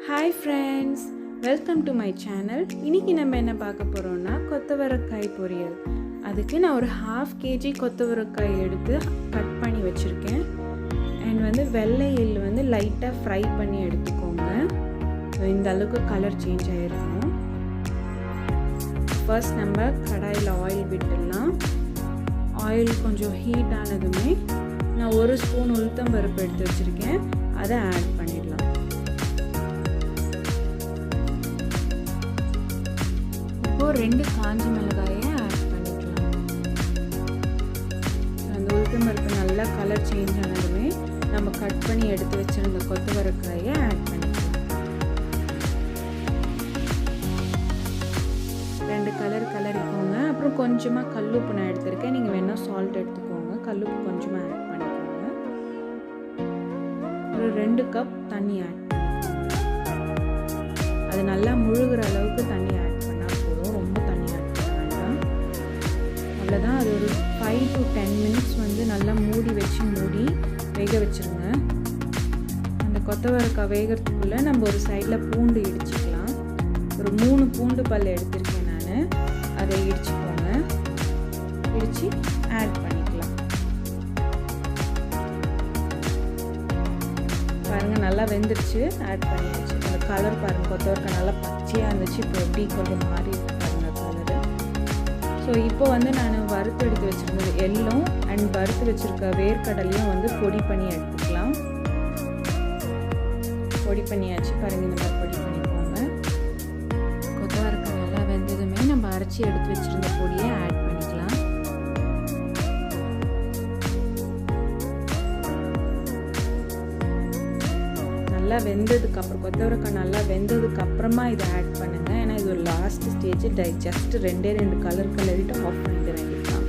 Hi friends, welcome to my channel. இன்னைக்கு நம்ம என்ன பார்க்க போறோம்னா கொத்தவரக்காய் பொரியல். அதுக்கு நான் ஒரு 1/2 kg கொத்தவரக்காய் எடுத்து கட் பண்ணி வச்சிருக்கேன். and வெள்ளை எள்ளு லைட்டா ஃப்ரை பண்ணி எடுத்துக்கோங்க. இந்த அளவுக்கு கலர் சேஞ்ச் ஆயிருக்கும். ஃபர்ஸ்ட் நம்ம கடாயில ஆயில் விட்டுடலாம். ஆயில் கொஞ்சம் ஹீட் ஆனதுமே நான் 1 ஸ்பூன் உளுத்தம் பருப்பு எடுத்து வச்சிருக்கேன். அதை ஆட் பண்ணிடலாம். இப்போ 2 காஞ்ச மிளகாயை ஆட் பண்ணிக்கலாம். அந்த உளுத்தம் பருப்பு நல்லா கலர் சேஞ்ச் ஆனதுமே நம்ம கட் பண்ணி எடுத்து வச்சிருந்த கொத்தவரக்காயை ஆட் பண்ணிக்கலாம். 2 கலர் கலரிக்கோங்க. அப்புறம் கொஞ்சமாக கல்லுப்பு நான் எடுத்திருக்கேன். நீங்கள் வேணால் சால்ட் எடுத்துக்கோங்க. கல்லுப்பு கொஞ்சமாக ஆட் பண்ணிக்கோங்க. ஒரு 2 கப் தண்ணி ஆட் பண்ணிக்கோங்க. அது நல்லா முழுகிற அளவுக்கு தண்ணி ஆட் பண்ணால் போதும். ரொம்ப தண்ணி ஆட் பண்ண வேண்டாம். அவ்வளோதான். அது ஒரு 5 to 10 மினிட்ஸ் நல்லா மூடி வேக வச்சுருங்க. அந்த கொத்தவரக்காய் வேகிறதுக்குள்ளே நம்ம ஒரு சைடில் பூண்டு இடிச்சிக்கலாம். ஒரு 3 பூண்டு பல் எடுத்திருக்கேன் நான். அதை இடிச்சுக்கோங்க. இடித்து ஆட் பண்ணிக்கலாம். பாருங்கள், நல்லா வெந்துருச்சு. ஆட் பண்ணிடுச்சு. அந்த கலர் பாருங்கள், கொத்தவரக்காய் நல்லா பச்சையாக இருந்துச்சு. இப்போ எப்படி கொஞ்சம் மாறி இருக்கு பாருங்கள் கலரு. ஸோ இப்போ நான் வறுத்து எடுத்து வச்சுருந்தது எள்ளும் அண்ட் வறுத்து வச்சுருக்க வேர்க்கடலையும் பொடி பண்ணி எடுத்துக்கலாம். பொடி பண்ணியாச்சு. பாருங்கள், இந்த மாதிரி பொடி பண்ணிக்கோங்க. கொத்தவரக்காய் நல்லா வெந்ததுமே நம்ம அரைச்சி எடுத்து வச்சுருந்த பொடியை ஆட் பண்ணிக்கலாம். நல்லா வெந்ததுக்கப்புறம் கொத்தவரக்காய் நல்லா வெந்ததுக்கப்புறமா இதை ஆட் பண்ணுங்கள். ஏன்னா இது ஒரு லாஸ்ட் ஸ்டேஜ். ஜஸ்ட் 2 கலர் கலரிட்டு ஆஃப் பண்ணிட வேண்டியதுதான்.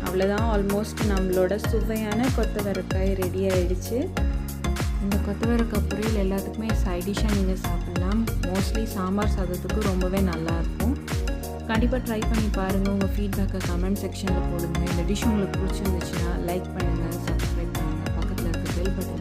அவ்வளோதான். ஆல்மோஸ்ட் நம்மளோட சுவையான கொத்தவரக்காய் ரெடி ஆகிடுச்சு. இந்த கொத்தவரக்காய் பொரியல் எல்லாத்துக்குமே சைடிஷாக நீங்கள் சாப்பிட்லாம். மோஸ்ட்லி சாம்பார் சாதத்துக்கு ரொம்பவே நல்லாயிருக்கும். கண்டிப்பாக ட்ரை பண்ணி பாருங்கள். உங்கள் ஃபீட்பேக்கை கமெண்ட் செக்ஷனில் போடுங்க. இந்த டிஷ் உங்களுக்கு பிடிச்சிருந்துச்சுன்னா லைக் பண்ணுங்கள், சப்ஸ்கிரைப் பண்ணுங்கள், பக்கத்தில் இருக்க பெல் பட்டன்